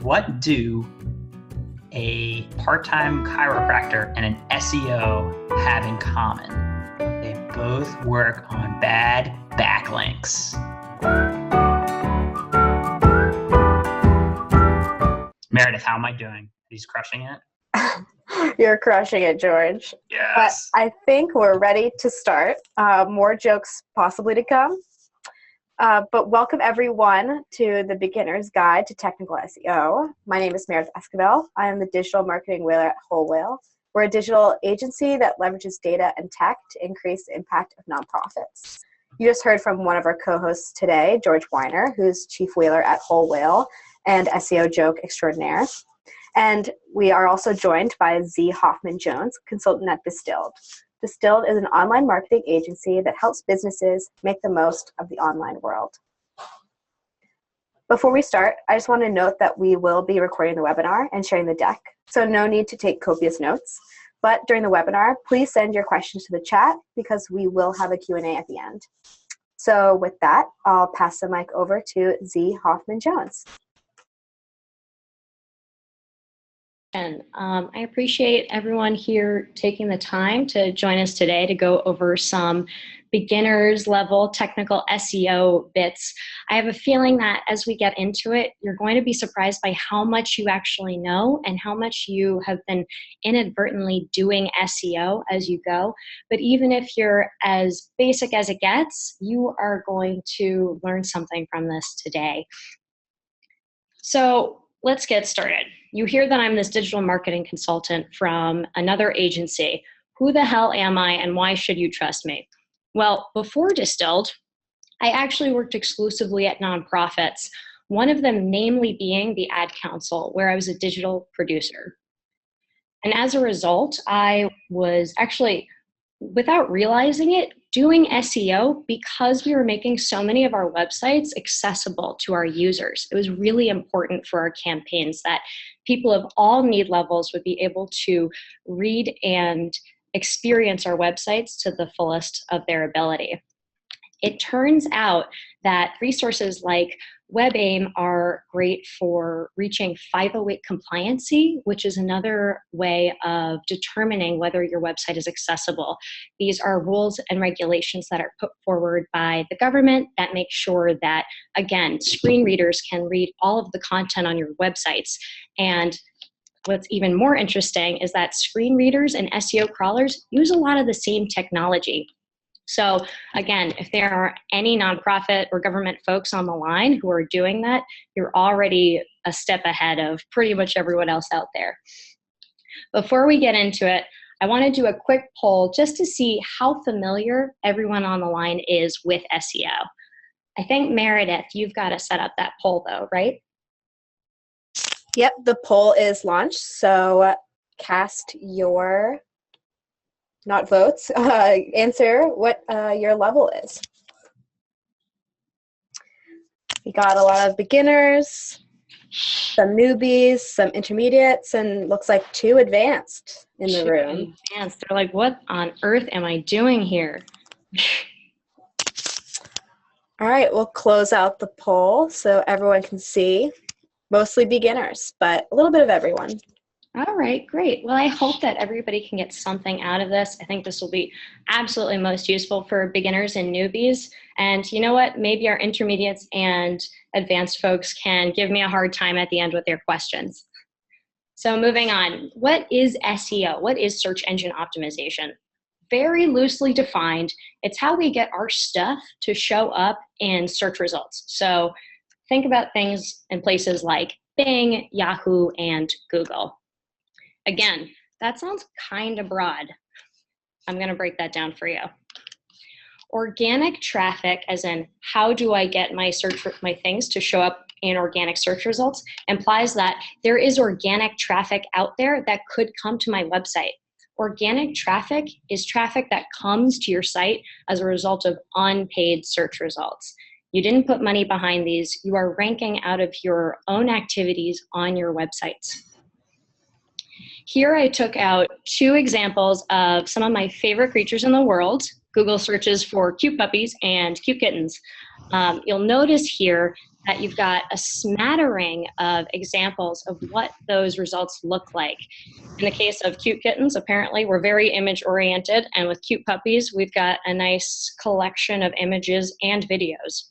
what do a part-time chiropractor and an SEO have in common? They both work on bad backlinks. Meredith, how am I doing? He's crushing it? You're crushing it, George. Yes. But I think we're ready to start. More jokes possibly to come. But welcome everyone to the Beginner's Guide to Technical SEO. My name is Meredith Esquivel. I am the digital marketing whaler at Whole Whale. We're a digital agency that leverages data and tech to increase the impact of nonprofits. You just heard from one of our co-hosts today, George Weiner, who's chief whaler at Whole Whale and SEO joke extraordinaire. And we are also joined by Z. Hoffmann Jones, consultant at Distilled. Distilled is an online marketing agency that helps businesses make the most of the online world. Before we start, I just want to note that we will be recording the webinar and sharing the deck, so no need to take copious notes. But during the webinar, please send your questions to the chat because we will have a Q&A at the end. So with that, I'll pass the mic over to Z. Hoffmann Jones. I appreciate everyone here taking the time to join us today to go over some beginners level technical SEO bits. I have a feeling that as we get into it, you're going to be surprised by how much you actually know and how much you have been inadvertently doing SEO as you go. But even if you're as basic as it gets, you are going to learn something from this today. So let's get started. You hear that I'm this digital marketing consultant from another agency. Who the hell am I and why should you trust me? Well, before Distilled, I actually worked exclusively at nonprofits, one of them namely being the Ad Council, where I was a digital producer. And as a result, I was actually, without realizing it, doing SEO because we were making so many of our websites accessible to our users. It was really important for our campaigns that people of all need levels would be able to read and experience our websites to the fullest of their ability. It turns out that resources like WebAIM are great for reaching 508 compliancy, which is another way of determining whether your website is accessible. These are rules and regulations that are put forward by the government that make sure that, again, screen readers can read all of the content on your websites. And what's even more interesting is that screen readers and SEO crawlers use a lot of the same technology. So again, if there are any nonprofit or government folks on the line who are doing that, you're already a step ahead of pretty much everyone else out there. Before we get into it, I want to do a quick poll just to see how familiar everyone on the line is with SEO. I think, Meredith, you've got to set up that poll though, right? Yep, the poll is launched, so cast your not votes, answer what your level is. We got a lot of beginners, some newbies, some intermediates, and looks like 2 advanced in the room. Advanced. They're like, what on earth am I doing here? All right, we'll close out the poll so everyone can see. Mostly beginners, but a little bit of everyone. All right, great. Well, I hope that everybody can get something out of this. I think this will be absolutely most useful for beginners and newbies. And you know what? Maybe our intermediates and advanced folks can give me a hard time at the end with their questions. So moving on, what is SEO? What is search engine optimization? Very loosely defined, it's how we get our stuff to show up in search results. So think about things in places like Bing, Yahoo, and Google. Again, that sounds kind of broad. I'm going to break that down for you. Organic traffic, as in how do I get my things to show up in organic search results, implies that there is organic traffic out there that could come to my website. Organic traffic is traffic that comes to your site as a result of unpaid search results. You didn't put money behind these. You are ranking out of your own activities on your websites. Here I took out 2 examples of some of my favorite creatures in the world, Google searches for cute puppies and cute kittens. You'll notice here that you've got a smattering of examples of what those results look like. In the case of cute kittens, apparently we're very image oriented, and with cute puppies, we've got a nice collection of images and videos.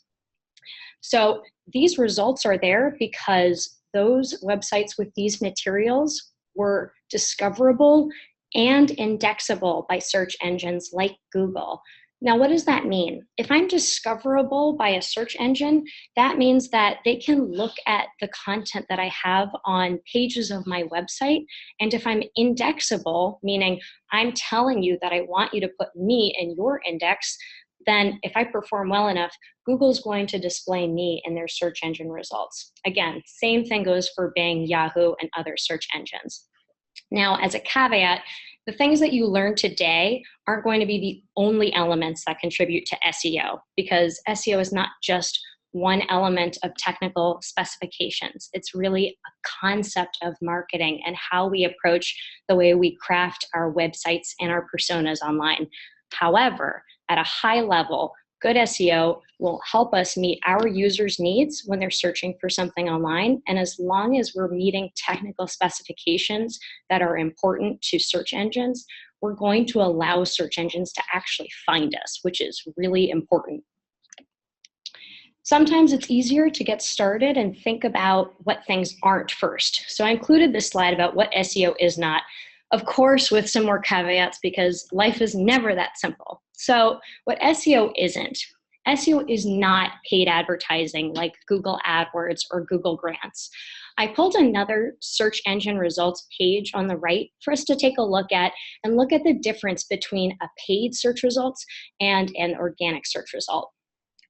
So these results are there because those websites with these materials were discoverable and indexable by search engines like Google. Now, what does that mean? If I'm discoverable by a search engine, that means that they can look at the content that I have on pages of my website. And if I'm indexable, meaning I'm telling you that I want you to put me in your index, then if I perform well enough, Google's going to display me in their search engine results. Again, same thing goes for Bing, Yahoo, and other search engines. Now, as a caveat, the things that you learn today aren't going to be the only elements that contribute to SEO, because SEO is not just one element of technical specifications. It's really a concept of marketing and how we approach the way we craft our websites and our personas online. However, at a high level, good SEO will help us meet our users' needs when they're searching for something online. And as long as we're meeting technical specifications that are important to search engines, we're going to allow search engines to actually find us, which is really important. Sometimes it's easier to get started and think about what things aren't first. So I included this slide about what SEO is not, of course, with some more caveats, because life is never that simple. So what SEO isn't, SEO is not paid advertising like Google AdWords or Google Grants. I pulled another search engine results page on the right for us to take a look at and look at the difference between a paid search results and an organic search result.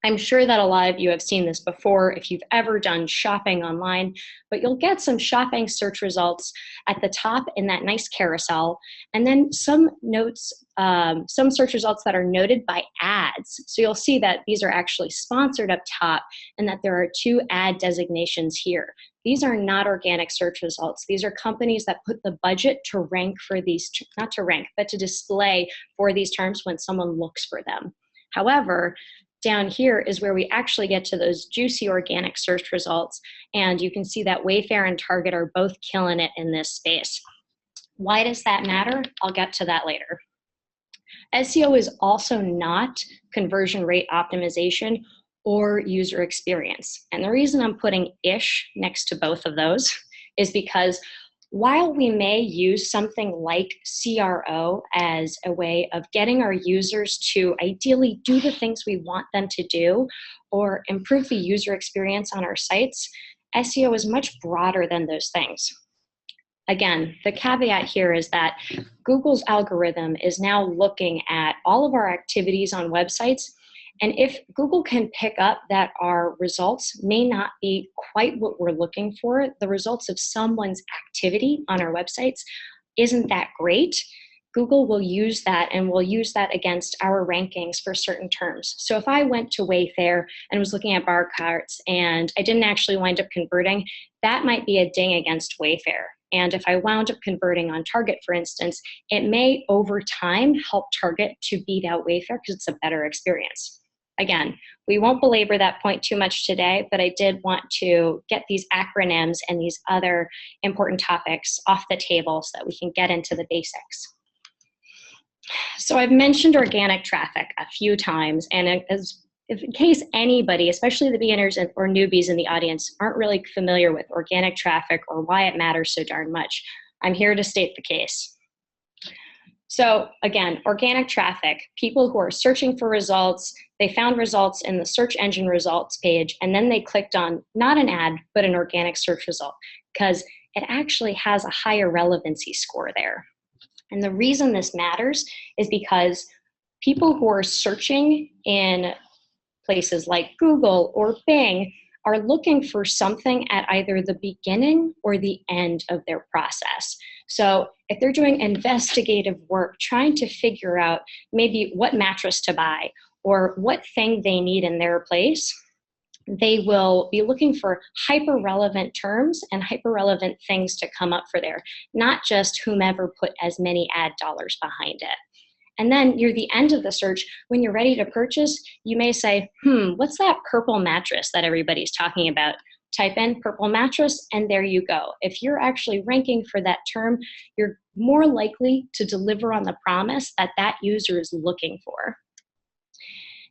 I'm sure that a lot of you have seen this before if you've ever done shopping online, but you'll get some shopping search results at the top in that nice carousel, and then some notes, some search results that are noted by ads. So you'll see that these are actually sponsored up top and that there are 2 ad designations here. These are not organic search results. These are companies that put the budget to rank for these, not to rank, but to display for these terms when someone looks for them. However, down here is where we actually get to those juicy organic search results. And you can see that Wayfair and Target are both killing it in this space. Why does that matter? I'll get to that later. SEO is also not conversion rate optimization or user experience. And the reason I'm putting ish next to both of those is because while we may use something like CRO as a way of getting our users to ideally do the things we want them to do or improve the user experience on our sites, SEO is much broader than those things. Again, the caveat here is that Google's algorithm is now looking at all of our activities on websites. And if Google can pick up that our results may not be quite what we're looking for, the results of someone's activity on our websites isn't that great, Google will use that and will use that against our rankings for certain terms. So if I went to Wayfair and was looking at bar carts and I didn't actually wind up converting, that might be a ding against Wayfair. And if I wound up converting on Target, for instance, it may over time help Target to beat out Wayfair because it's a better experience. Again, we won't belabor that point too much today, but I did want to get these acronyms and these other important topics off the table so that we can get into the basics. So I've mentioned organic traffic a few times, and if in case anybody, especially the beginners or newbies in the audience, aren't really familiar with organic traffic or why it matters so darn much, I'm here to state the case. So again, organic traffic, people who are searching for results, they found results in the search engine results page, and then they clicked on not an ad, but an organic search result, because it actually has a higher relevancy score there. And the reason this matters is because people who are searching in places like Google or Bing are looking for something at either the beginning or the end of their process. So if they're doing investigative work, trying to figure out maybe what mattress to buy or what thing they need in their place, they will be looking for hyper-relevant terms and hyper-relevant things to come up for there, not just whomever put as many ad dollars behind it. And then near the end of the search, when you're ready to purchase, you may say, what's that purple mattress that everybody's talking about? Type in purple mattress, and there you go. If you're actually ranking for that term, you're more likely to deliver on the promise that that user is looking for.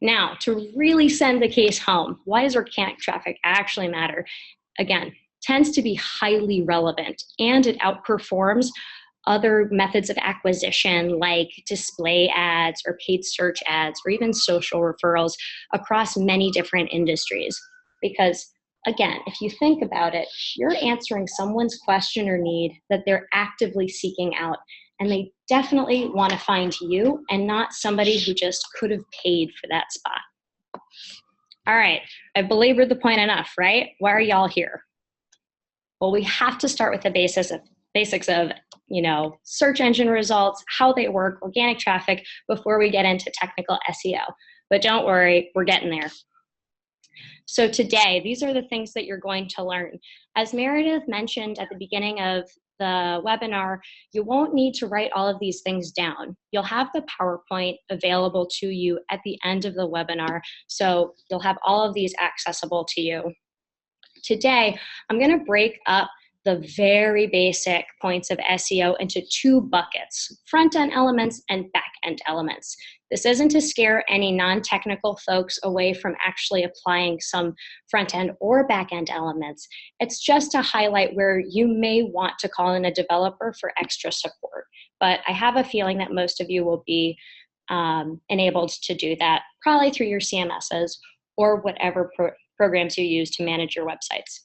Now, to really send the case home, why does organic traffic actually matter? Again, tends to be highly relevant, and it outperforms other methods of acquisition like display ads or paid search ads or even social referrals across many different industries. Because again, if you think about it, you're answering someone's question or need that they're actively seeking out, and they definitely want to find you and not somebody who just could have paid for that spot. All right, I've belabored the point enough, right? Why are y'all here? Well, we have to start with the basics of search engine results, how they work, organic traffic, before we get into technical SEO. But don't worry, we're getting there. So today, these are the things that you're going to learn. As Meredith mentioned at the beginning of the webinar, you won't need to write all of these things down. You'll have the PowerPoint available to you at the end of the webinar, so you'll have all of these accessible to you. Today, I'm going to break up the very basic points of SEO into two buckets, front-end elements and back-end elements. This isn't to scare any non-technical folks away from actually applying some front-end or back-end elements. It's just to highlight where you may want to call in a developer for extra support. But I have a feeling that most of you will be enabled to do that, probably through your CMSs or whatever programs you use to manage your websites.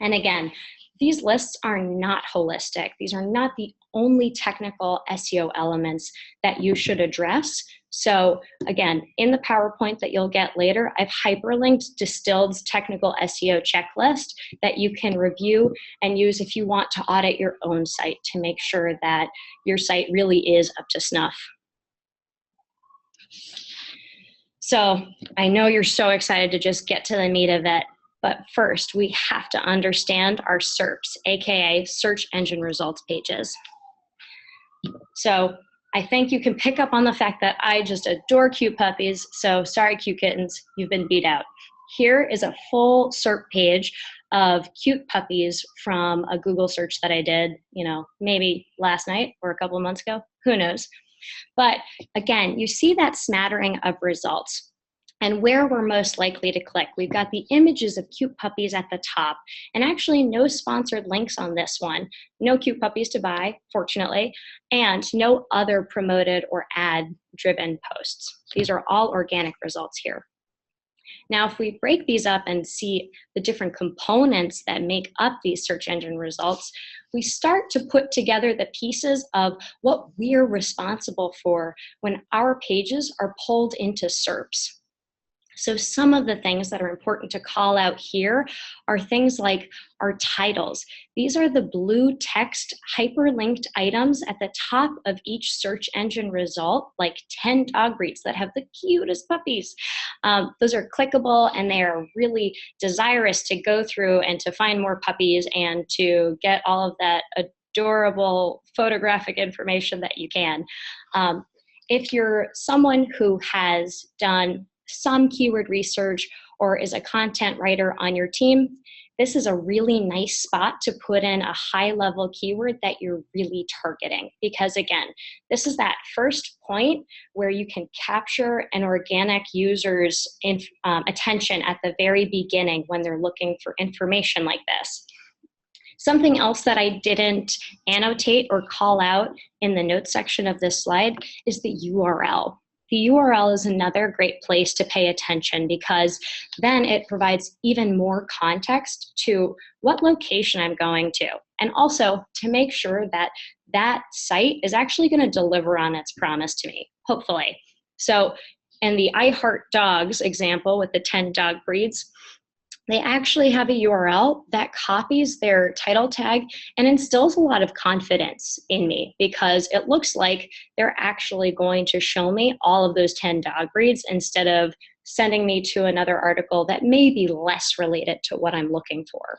And again, these lists are not holistic. These are not the only technical SEO elements that you should address. So again, in the PowerPoint that you'll get later, I've hyperlinked Distilled's technical SEO checklist that you can review and use if you want to audit your own site to make sure that your site really is up to snuff. So I know you're so excited to just get to the meat of it. But first, we have to understand our SERPs, aka search engine results pages. So I think you can pick up on the fact that I just adore cute puppies. So sorry, cute kittens, you've been beat out. Here is a full SERP page of cute puppies from a Google search that I did, maybe last night or a couple of months ago, who knows. But again, you see that smattering of results. And where we're most likely to click. We've got the images of cute puppies at the top, and actually no sponsored links on this one. No cute puppies to buy, fortunately, and no other promoted or ad-driven posts. These are all organic results here. Now, if we break these up and see the different components that make up these search engine results, we start to put together the pieces of what we're responsible for when our pages are pulled into SERPs. So some of the things that are important to call out here are things like our titles. These are the blue text hyperlinked items at the top of each search engine result, like 10 dog breeds that have the cutest puppies. Those are clickable, and they are really desirous to go through and to find more puppies and to get all of that adorable photographic information that you can. If you're someone who has done some keyword research or is a content writer on your team, this is a really nice spot to put in a high-level keyword that you're really targeting. Because again, this is that first point where you can capture an organic user's attention at the very beginning when they're looking for information like this. Something else that I didn't annotate or call out in the notes section of this slide is the URL. The URL is another great place to pay attention because then it provides even more context to what location I'm going to, and also to make sure that that site is actually going to deliver on its promise to me, hopefully. So in the I Heart Dogs example with the 10 dog breeds, they actually have a URL that copies their title tag and instills a lot of confidence in me because it looks like they're actually going to show me all of those 10 dog breeds instead of sending me to another article that may be less related to what I'm looking for.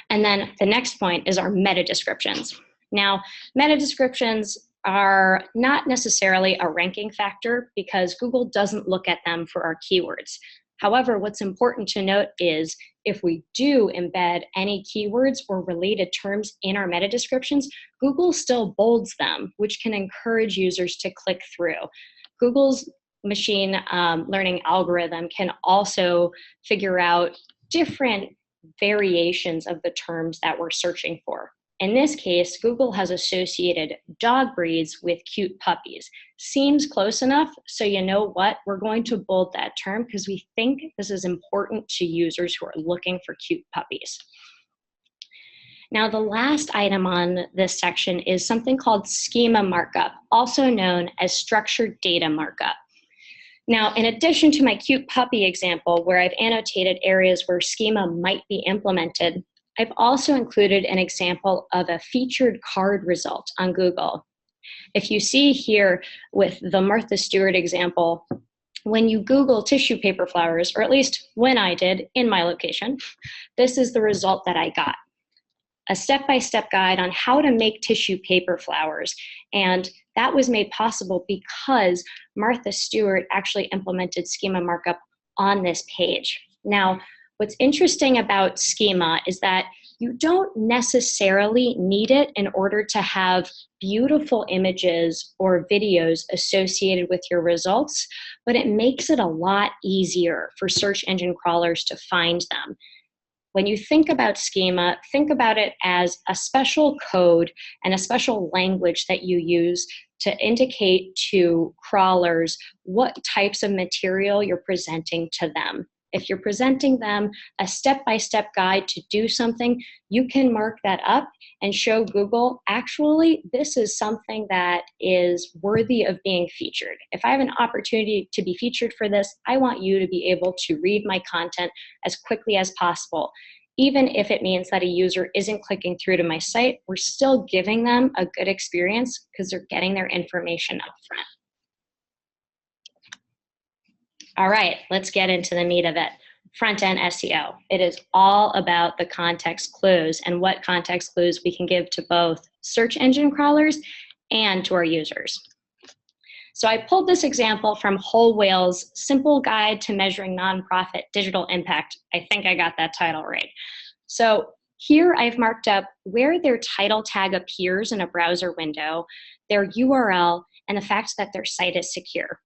And then the next point is our meta descriptions. Now, meta descriptions are not necessarily a ranking factor because Google doesn't look at them for our keywords. However, what's important to note is if we do embed any keywords or related terms in our meta descriptions, Google still bolds them, which can encourage users to click through. Google's machine learning algorithm can also figure out different variations of the terms that we're searching for. In this case, Google has associated dog breeds with cute puppies. Seems close enough, so you know what? We're going to bold that term because we think this is important to users who are looking for cute puppies. Now, the last item on this section is something called schema markup, also known as structured data markup. Now, in addition to my cute puppy example, where I've annotated areas where schema might be implemented, I've also included an example of a featured card result on Google. If you see here with the Martha Stewart example, when you Google tissue paper flowers, or at least when I did in my location, this is the result that I got. A step-by-step guide on how to make tissue paper flowers. And that was made possible because Martha Stewart actually implemented schema markup on this page. Now, what's interesting about schema is that you don't necessarily need it in order to have beautiful images or videos associated with your results, but it makes it a lot easier for search engine crawlers to find them. When you think about schema, think about it as a special code and a special language that you use to indicate to crawlers what types of material you're presenting to them. If you're presenting them a step-by-step guide to do something, you can mark that up and show Google, actually, this is something that is worthy of being featured. If I have an opportunity to be featured for this, I want you to be able to read my content as quickly as possible. Even if it means that a user isn't clicking through to my site, we're still giving them a good experience because they're getting their information up front. All right, let's get into the meat of it. Front-end SEO. It is all about the context clues and what context clues we can give to both search engine crawlers and to our users. So I pulled this example from Whole Whale's Simple Guide to Measuring Nonprofit Digital Impact. I think I got that title right. So here I've marked up where their title tag appears in a browser window, their URL, and the fact that their site is secure.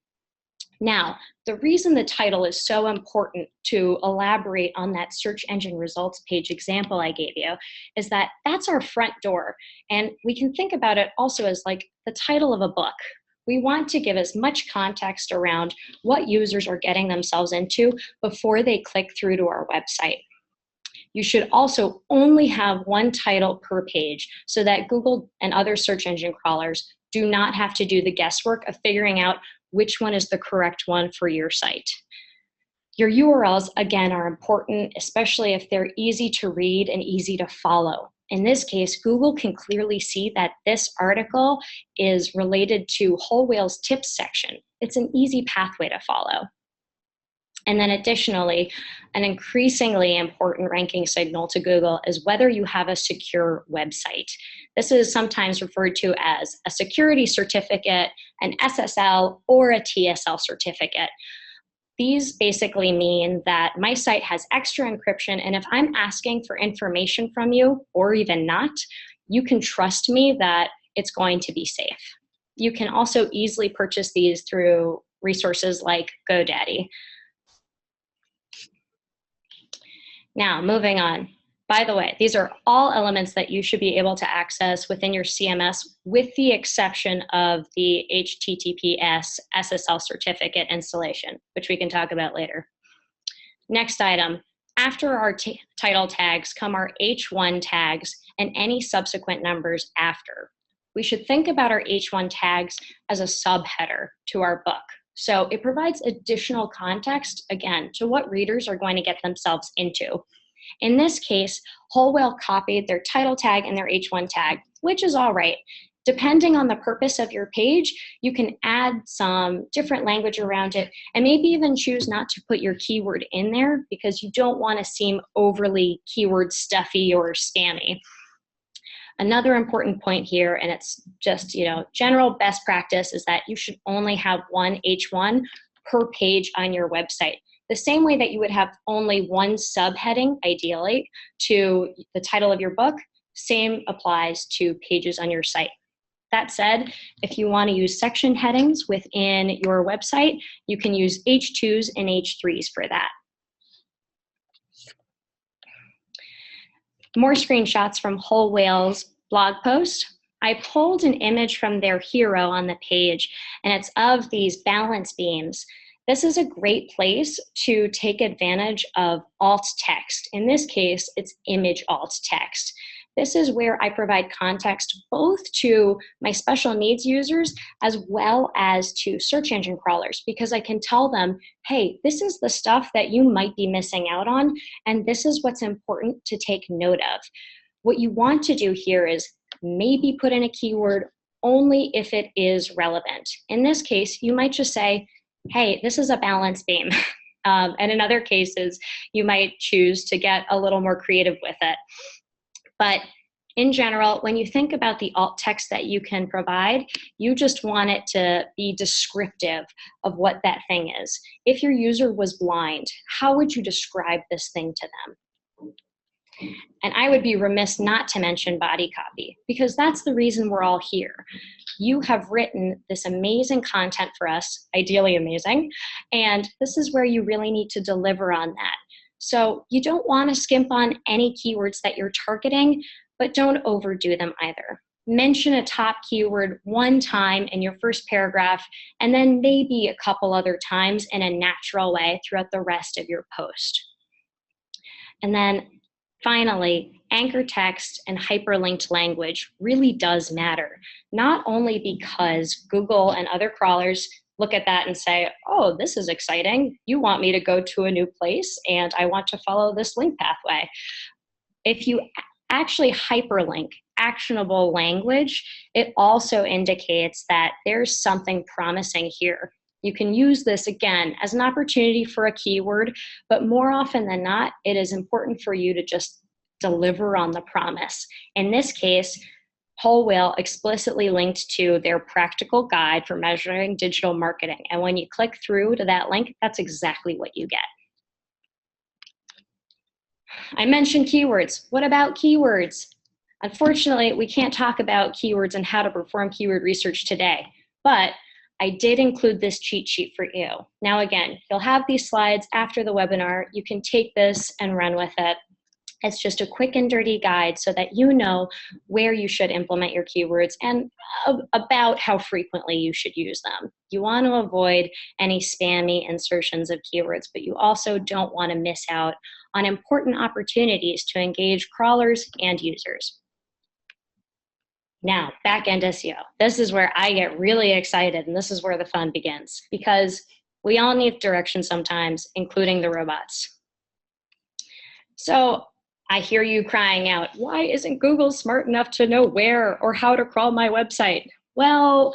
Now, the reason the title is so important to elaborate on that search engine results page example I gave you is that that's our front door. And we can think about it also as like the title of a book. We want to give as much context around what users are getting themselves into before they click through to our website. You should also only have one title per page so that Google and other search engine crawlers do not have to do the guesswork of figuring out which one is the correct one for your site. Your URLs, again, are important, especially if they're easy to read and easy to follow. In this case, Google can clearly see that this article is related to Whole Whale's tips section. It's an easy pathway to follow. And then additionally, an increasingly important ranking signal to Google is whether you have a secure website. This is sometimes referred to as a security certificate, an SSL, or a TSL certificate. These basically mean that my site has extra encryption, and if I'm asking for information from you, or even not, you can trust me that it's going to be safe. You can also easily purchase these through resources like GoDaddy. Now, moving on. By the way, these are all elements that you should be able to access within your CMS with the exception of the HTTPS SSL certificate installation, which we can talk about later. Next item, after our title tags come our H1 tags and any subsequent numbers after. We should think about our H1 tags as a subheader to our book. So it provides additional context, again, to what readers are going to get themselves into. In this case, Whole Whale copied their title tag and their H1 tag, which is all right. Depending on the purpose of your page, you can add some different language around it and maybe even choose not to put your keyword in there because you don't want to seem overly keyword stuffy or spammy. Another important point here, and it's just, general best practice, is that you should only have one H1 per page on your website. The same way that you would have only one subheading, ideally, to the title of your book, same applies to pages on your site. That said, if you want to use section headings within your website, you can use H2s and H3s for that. More screenshots from Whole Whale's blog post. I pulled an image from their hero on the page, and it's of these balance beams. This is a great place to take advantage of alt text. In this case, it's image alt text. This is where I provide context both to my special needs users as well as to search engine crawlers, because I can tell them, hey, this is the stuff that you might be missing out on, and this is what's important to take note of. What you want to do here is maybe put in a keyword only if it is relevant. In this case, you might just say, hey, this is a balance beam. And in other cases, you might choose to get a little more creative with it. But in general, when you think about the alt text that you can provide, you just want it to be descriptive of what that thing is. If your user was blind, how would you describe this thing to them? And I would be remiss not to mention body copy, because that's the reason we're all here. You have written this amazing content for us, ideally amazing, and this is where you really need to deliver on that. So you don't want to skimp on any keywords that you're targeting, but don't overdo them either. Mention a top keyword one time in your first paragraph, and then maybe a couple other times in a natural way throughout the rest of your post. And then finally, anchor text and hyperlinked language really does matter, not only because Google and other crawlers look at that and say, oh, this is exciting. You want me to go to a new place and I want to follow this link pathway. If you actually hyperlink actionable language, it also indicates that there's something promising here. You can use this again as an opportunity for a keyword, but more often than not, it is important for you to just deliver on the promise. In this case, Whole Whale explicitly linked to their practical guide for measuring digital marketing. And when you click through to that link, that's exactly what you get. I mentioned keywords. What about keywords? Unfortunately, we can't talk about keywords and how to perform keyword research today, but I did include this cheat sheet for you. Now again, you'll have these slides after the webinar. You can take this and run with it. It's just a quick and dirty guide so that you know where you should implement your keywords and about how frequently you should use them. You want to avoid any spammy insertions of keywords, but you also don't want to miss out on important opportunities to engage crawlers and users. Now, back-end SEO. This is where I get really excited, and this is where the fun begins, because we all need direction sometimes, including the robots. So I hear you crying out, why isn't Google smart enough to know where or how to crawl my website? Well,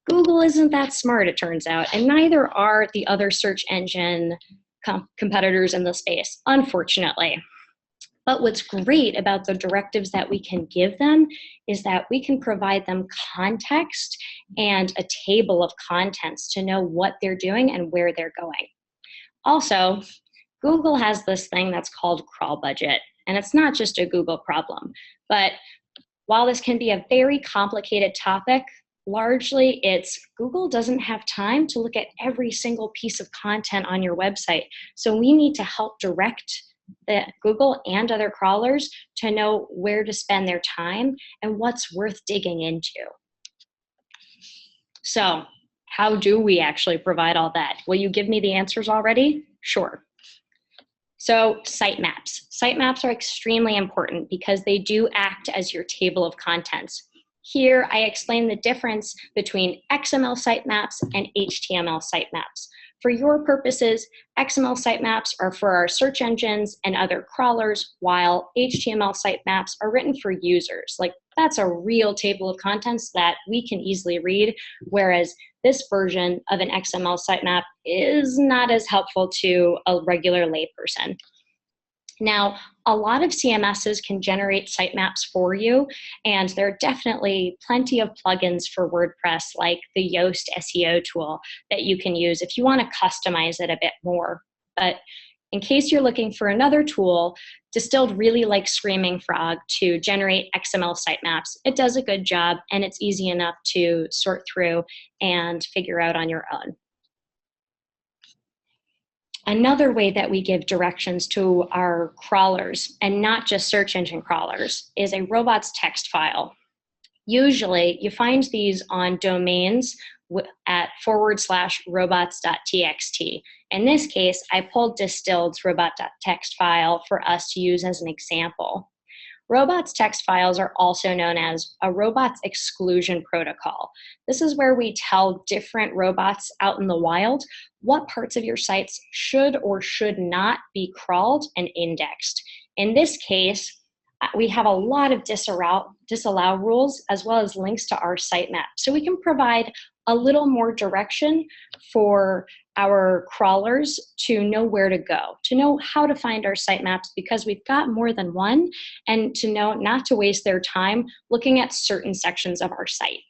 Google isn't that smart, it turns out, and neither are the other search engine competitors in the space, unfortunately. But what's great about the directives that we can give them is that we can provide them context and a table of contents to know what they're doing and where they're going. Also, Google has this thing that's called crawl budget, and it's not just a Google problem. But while this can be a very complicated topic, largely it's Google doesn't have time to look at every single piece of content on your website. So we need to help direct Google and other crawlers to know where to spend their time and what's worth digging into. So how do we actually provide all that? Will you give me the answers already? Sure. So sitemaps. Sitemaps are extremely important because they do act as your table of contents. Here, I explain the difference between XML sitemaps and HTML sitemaps. For your purposes, XML sitemaps are for our search engines and other crawlers, while HTML sitemaps are written for users. Like, that's a real table of contents that we can easily read, whereas this version of an XML sitemap is not as helpful to a regular layperson. Now, a lot of CMSs can generate sitemaps for you, and there are definitely plenty of plugins for WordPress like the Yoast SEO tool that you can use if you want to customize it a bit more. But in case you're looking for another tool, Distilled really likes Screaming Frog to generate XML sitemaps. It does a good job, and it's easy enough to sort through and figure out on your own. Another way that we give directions to our crawlers, and not just search engine crawlers, is a robots text file. Usually, you find these on domains at /robots.txt. In this case, I pulled Distilled's robot.txt file for us to use as an example. Robots text files are also known as a robots exclusion protocol. This is where we tell different robots out in the wild what parts of your sites should or should not be crawled and indexed. In this case, we have a lot of disallow rules as well as links to our sitemap. So we can provide a little more direction for our crawlers to know where to go, to know how to find our sitemaps because we've got more than one, and to know not to waste their time looking at certain sections of our site.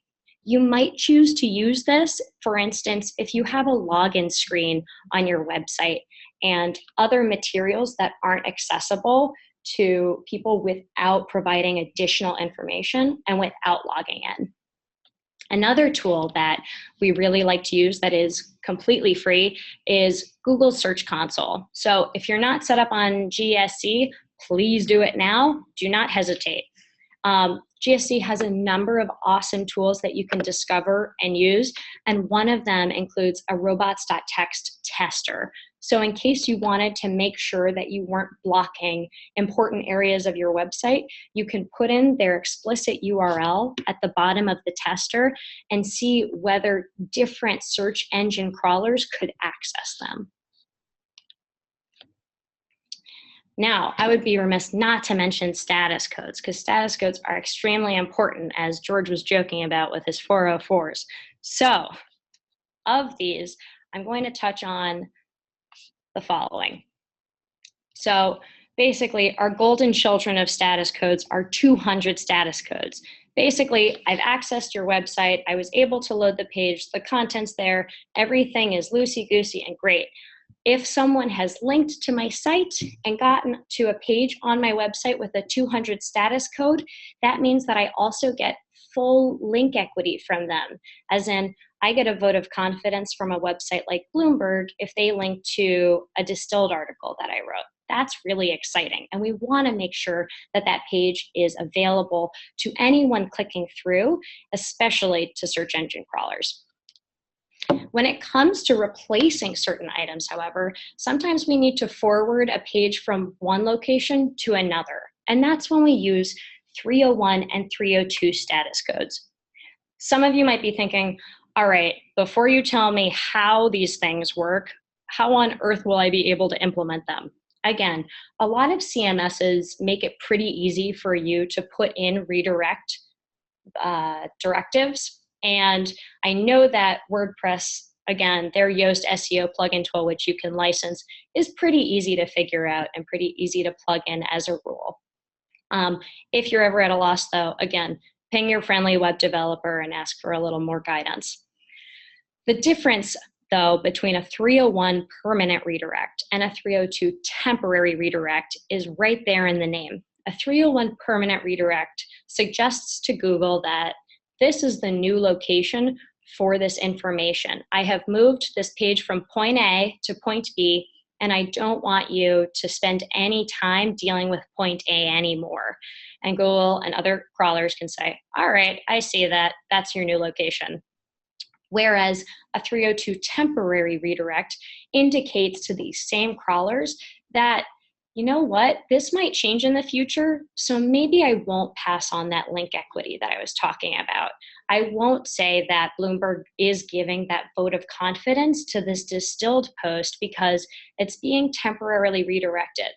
You might choose to use this, for instance, if you have a login screen on your website and other materials that aren't accessible to people without providing additional information and without logging in. Another tool that we really like to use that is completely free is Google Search Console. So if you're not set up on GSC, please do it now. Do not hesitate. GSC has a number of awesome tools that you can discover and use, and one of them includes a robots.txt tester. So in case you wanted to make sure that you weren't blocking important areas of your website, you can put in their explicit URL at the bottom of the tester and see whether different search engine crawlers could access them. Now, I would be remiss not to mention status codes, because status codes are extremely important, as George was joking about with his 404s. So, of these, I'm going to touch on the following. So, basically, our golden children of status codes are 200 status codes. Basically, I've accessed your website, I was able to load the page, the content's there, everything is loosey-goosey and great. If someone has linked to my site and gotten to a page on my website with a 200 status code, that means that I also get full link equity from them. As in, I get a vote of confidence from a website like Bloomberg if they link to a Distilled article that I wrote. That's really exciting. And we want to make sure that that page is available to anyone clicking through, especially to search engine crawlers. When it comes to replacing certain items, however, sometimes we need to forward a page from one location to another. And that's when we use 301 and 302 status codes. Some of you might be thinking, all right, before you tell me how these things work, how on earth will I be able to implement them? Again, a lot of CMSs make it pretty easy for you to put in redirect directives. And I know that WordPress, again, their Yoast SEO plugin tool, which you can license, is pretty easy to figure out and pretty easy to plug in as a rule. If you're ever at a loss, though, again, ping your friendly web developer and ask for a little more guidance. The difference, though, between a 301 permanent redirect and a 302 temporary redirect is right there in the name. A 301 permanent redirect suggests to Google that this is the new location for this information. I have moved this page from point A to point B, and I don't want you to spend any time dealing with point A anymore. And Google and other crawlers can say, all right, I see that, that's your new location. Whereas a 302 temporary redirect indicates to these same crawlers that, you know what, this might change in the future, so maybe I won't pass on that link equity that I was talking about. I won't say that Bloomberg is giving that vote of confidence to this Distilled post because it's being temporarily redirected.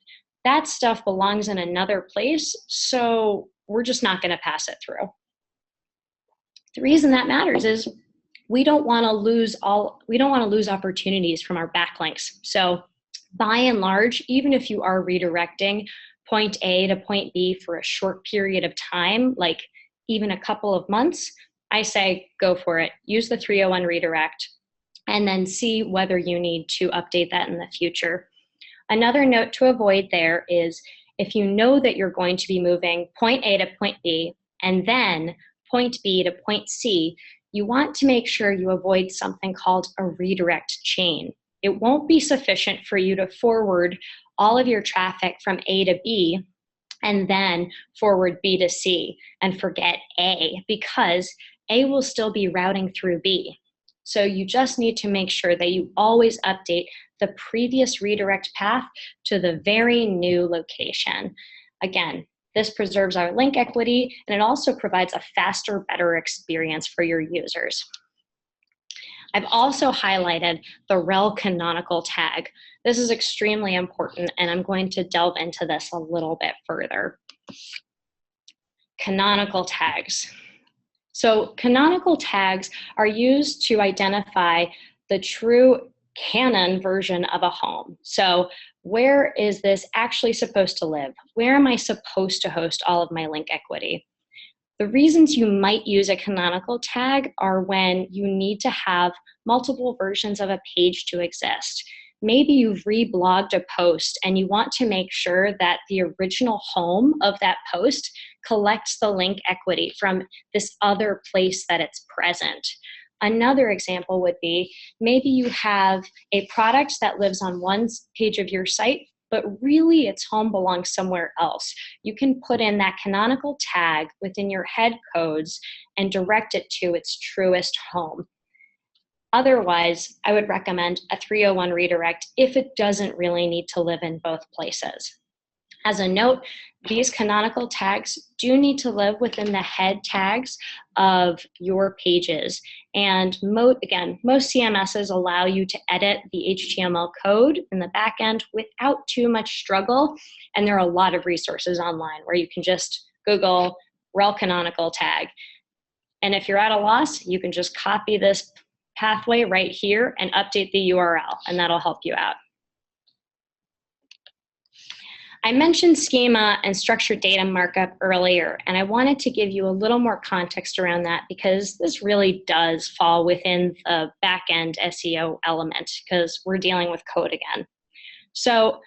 That stuff belongs in another place, so we're just not going to pass it through. The reason that matters is we don't want to lose opportunities from our backlinks. So by and large, even if you are redirecting point A to point B for a short period of time, like even a couple of months, I say go for it. Use the 301 redirect and then see whether you need to update that in the future. Another note to avoid there is if you know that you're going to be moving point A to point B and then point B to point C, you want to make sure you avoid something called a redirect chain. It won't be sufficient for you to forward all of your traffic from A to B and then forward B to C and forget A, because A will still be routing through B. So you just need to make sure that you always update the previous redirect path to the very new location. Again, this preserves our link equity, and it also provides a faster, better experience for your users. I've also highlighted the rel canonical tag. This is extremely important, and I'm going to delve into this a little bit further. Canonical tags. So canonical tags are used to identify the true canon version of a home. So where is this actually supposed to live? Where am I supposed to host all of my link equity? The reasons you might use a canonical tag are when you need to have multiple versions of a page to exist. Maybe you've reblogged a post and you want to make sure that the original home of that post collects the link equity from this other place that it's present. Another example would be maybe you have a product that lives on one page of your site, but really its home belongs somewhere else. You can put in that canonical tag within your head codes and direct it to its truest home. Otherwise, I would recommend a 301 redirect if it doesn't really need to live in both places. As a note, these canonical tags do need to live within the head tags of your pages. And again, most CMSs allow you to edit the HTML code in the back end without too much struggle. And there are a lot of resources online where you can just Google rel canonical tag. And if you're at a loss, you can just copy this pathway right here and update the URL, and that'll help you out. I mentioned schema and structured data markup earlier, and I wanted to give you a little more context around that because this really does fall within the back-end SEO element because we're dealing with code again. So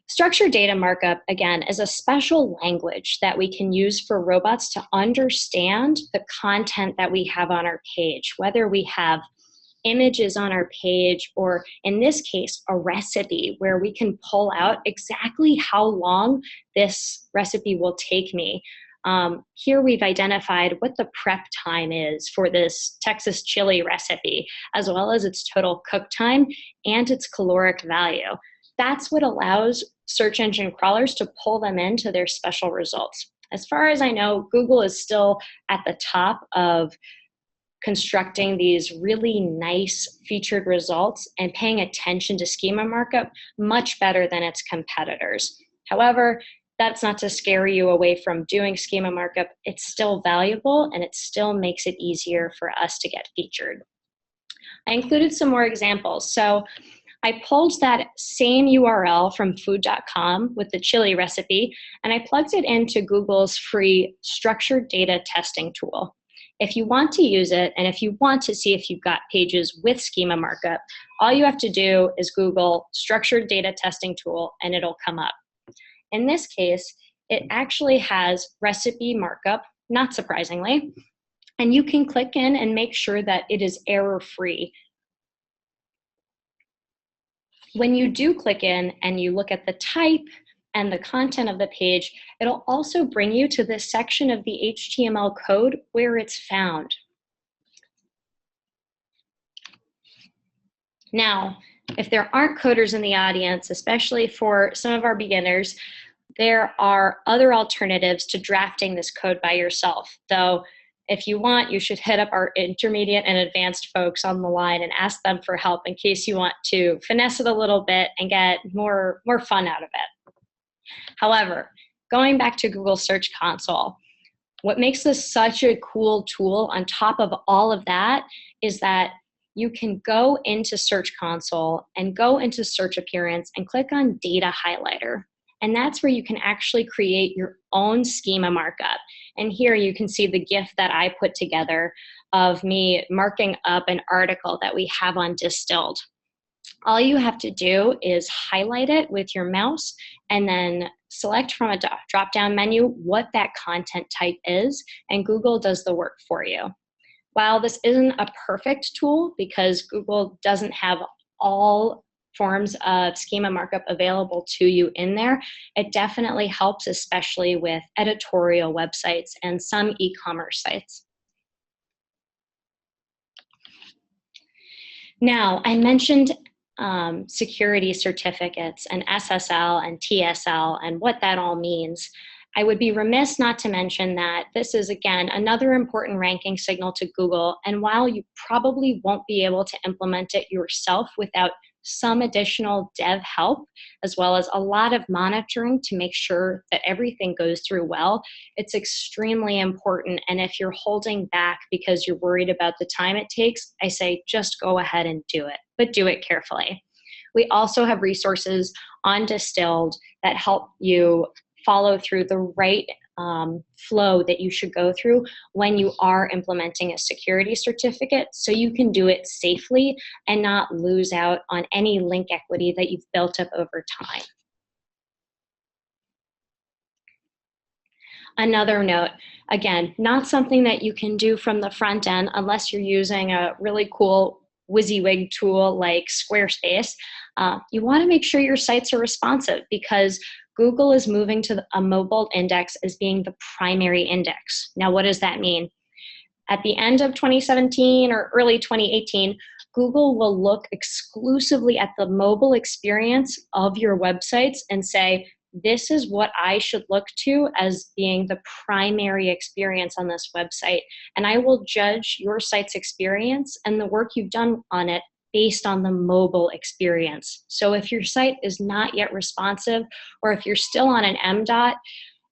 structured data markup, again, is a special language that we can use for robots to understand the content that we have on our page, whether we have images on our page, or in this case, a recipe where we can pull out exactly how long this recipe will take me. Here we've identified what the prep time is for this Texas chili recipe, as well as its total cook time and its caloric value. That's what allows search engine crawlers to pull them into their special results. As far as I know, Google is still at the top of constructing these really nice featured results and paying attention to schema markup much better than its competitors. However, that's not to scare you away from doing schema markup. It's still valuable and it still makes it easier for us to get featured. I included some more examples. So I pulled that same URL from food.com with the chili recipe, and I plugged it into Google's free structured data testing tool. If you want to use it, and if you want to see if you've got pages with schema markup, all you have to do is Google structured data testing tool and it'll come up. In this case, it actually has recipe markup, not surprisingly, and you can click in and make sure that it is error-free. When you do click in and you look at the type and the content of the page, it'll also bring you to this section of the HTML code where it's found. Now, if there aren't coders in the audience, especially for some of our beginners, there are other alternatives to drafting this code by yourself. Though, if you want, you should hit up our intermediate and advanced folks on the line and ask them for help in case you want to finesse it a little bit and get more fun out of it. However, going back to Google Search Console, what makes this such a cool tool on top of all of that is that you can go into Search Console and go into Search Appearance and click on Data Highlighter. And that's where you can actually create your own schema markup. And here you can see the GIF that I put together of me marking up an article that we have on Distilled. All you have to do is highlight it with your mouse and then select from a drop-down menu what that content type is, and Google does the work for you. While this isn't a perfect tool because Google doesn't have all forms of schema markup available to you in there, it definitely helps, especially with editorial websites and some e-commerce sites. Now, I mentioned security certificates and SSL and TSL and what that all means. I would be remiss not to mention that this is, again, another important ranking signal to Google. And while you probably won't be able to implement it yourself without some additional dev help, as well as a lot of monitoring to make sure that everything goes through well, it's extremely important. And if you're holding back because you're worried about the time it takes, I say just go ahead and do it, but do it carefully. We also have resources on Distilled that help you follow through the right flow that you should go through when you are implementing a security certificate, so you can do it safely and not lose out on any link equity that you've built up over time. Another note, again, not something that you can do from the front end unless you're using a really cool WYSIWYG tool like Squarespace. You want to make sure your sites are responsive because Google is moving to a mobile index as being the primary index. Now, what does that mean? At the end of 2017 or early 2018, Google will look exclusively at the mobile experience of your websites and say, this is what I should look to as being the primary experience on this website. And I will judge your site's experience and the work you've done on it based on the mobile experience. So if your site is not yet responsive, or if you're still on an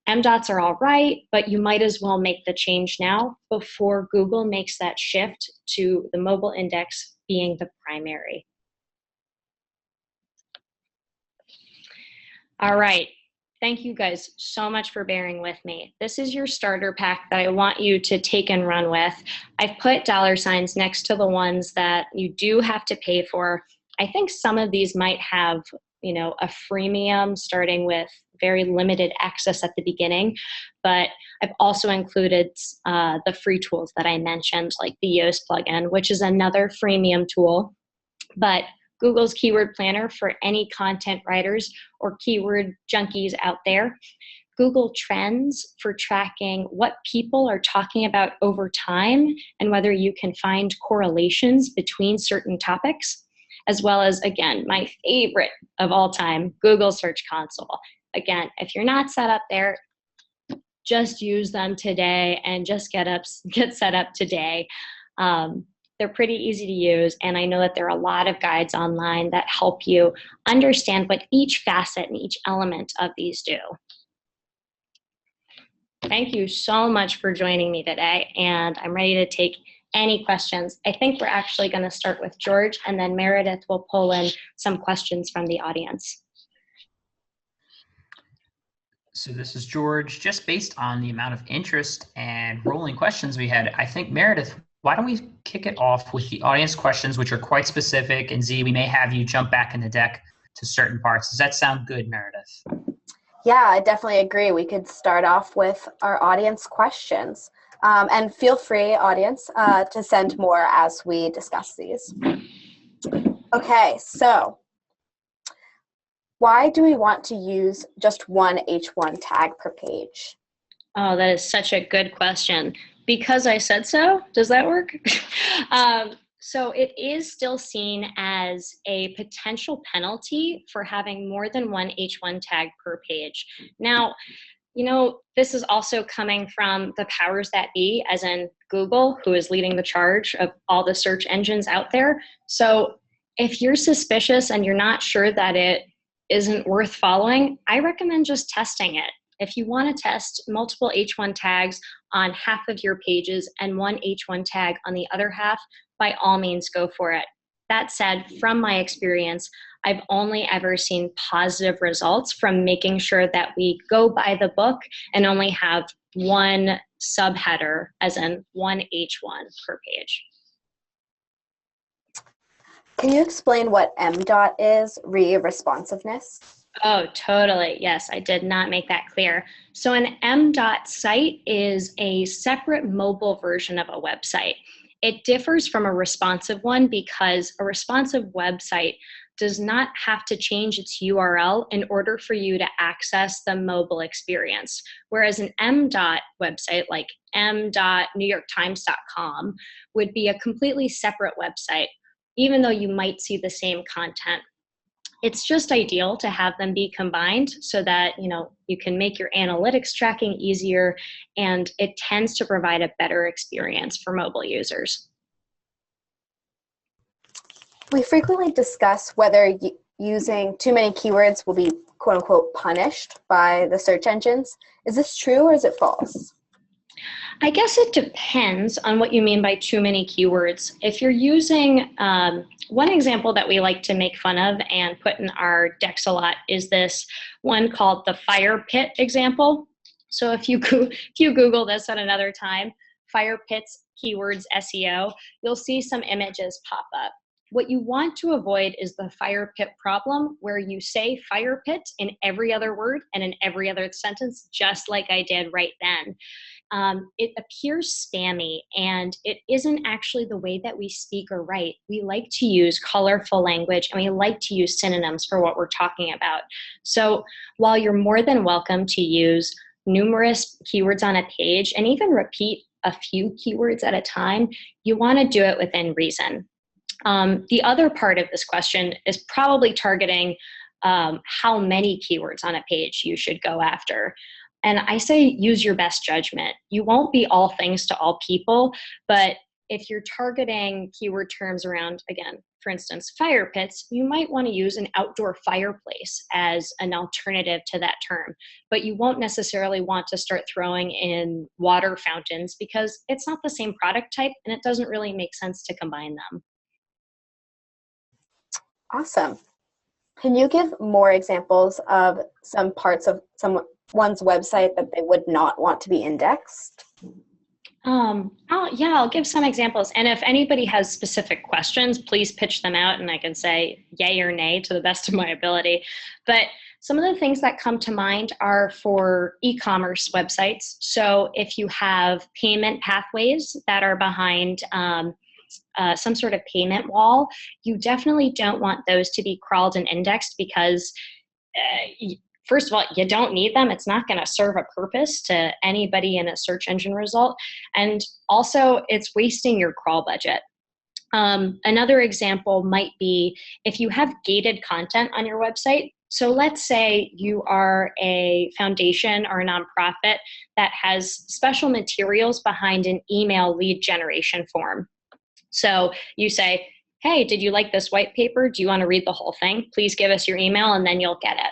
MDOTs are all right, but you might as well make the change now before Google makes that shift to the mobile index being the primary. All right. Thank you guys so much for bearing with me. This is your starter pack that I want you to take and run with. I've put $ next to the ones that you do have to pay for. I think some of these might have, a freemium starting with very limited access at the beginning, but I've also included the free tools that I mentioned, like the Yoast plugin, which is another freemium tool. But Google's Keyword Planner for any content writers or keyword junkies out there. Google Trends for tracking what people are talking about over time and whether you can find correlations between certain topics, as well as, again, my favorite of all time, Google Search Console. Again, if you're not set up there, just use them today and just get set up today. They're pretty easy to use, and I know that there are a lot of guides online that help you understand what each facet and each element of these do. Thank you so much for joining me today, and I'm ready to take any questions. I think we're actually going to start with George, and then Meredith will pull in some questions from the audience. So this is George. Just based on the amount of interest and rolling questions we had, I think, Meredith, why don't we kick it off with the audience questions, which are quite specific, and Z, we may have you jump back in the deck to certain parts. Does that sound good, Meredith? Yeah, I definitely agree. We could start off with our audience questions. And feel free, audience, to send more as we discuss these. Okay, so why do we want to use just one H1 tag per page? Oh, that is such a good question. Because I said so? Does that work? So it is still seen as a potential penalty for having more than one H1 tag per page. Now, this is also coming from the powers that be, as in Google, who is leading the charge of all the search engines out there. So if you're suspicious and you're not sure that it isn't worth following, I recommend just testing it. If you want to test multiple H1 tags on half of your pages and one H1 tag on the other half, by all means go for it. That said, from my experience, I've only ever seen positive results from making sure that we go by the book and only have one subheader, as in one H1 per page. Can you explain what MDOT is, responsiveness? Oh, totally. Yes, I did not make that clear. So an MDOT site is a separate mobile version of a website. It differs from a responsive one because a responsive website does not have to change its URL in order for you to access the mobile experience. Whereas an MDOT website like m.newyorktimes.com would be a completely separate website, even though you might see the same content. It's just ideal to have them be combined so that you can make your analytics tracking easier, and it tends to provide a better experience for mobile users. We frequently discuss whether using too many keywords will be quote unquote punished by the search engines. Is this true or is it false? I guess it depends on what you mean by too many keywords. If you're using, one example that we like to make fun of and put in our decks a lot is this one called the fire pit example. So if you Google this at another time, fire pits, keywords, SEO, you'll see some images pop up. What you want to avoid is the fire pit problem where you say fire pit in every other word and in every other sentence, just like I did right then. It appears spammy, and it isn't actually the way that we speak or write. We like to use colorful language, and we like to use synonyms for what we're talking about. So while you're more than welcome to use numerous keywords on a page and even repeat a few keywords at a time, you want to do it within reason. The other part of this question is probably targeting how many keywords on a page you should go after. And I say use your best judgment. You won't be all things to all people, but if you're targeting keyword terms around, again, for instance, fire pits, you might want to use an outdoor fireplace as an alternative to that term. But you won't necessarily want to start throwing in water fountains because it's not the same product type and it doesn't really make sense to combine them. Awesome. Can you give more examples of some parts of someone's website that they would not want to be indexed? I'll give some examples. And if anybody has specific questions, please pitch them out and I can say yay or nay to the best of my ability. But some of the things that come to mind are for e-commerce websites. So if you have payment pathways that are behind some sort of payment wall, you definitely don't want those to be crawled and indexed because first of all, you don't need them. It's not going to serve a purpose to anybody in a search engine result. And also, it's wasting your crawl budget. Another example might be if you have gated content on your website. So let's say you are a foundation or a nonprofit that has special materials behind an email lead generation form. So you say, hey, did you like this white paper? Do you want to read the whole thing? Please give us your email and then you'll get it.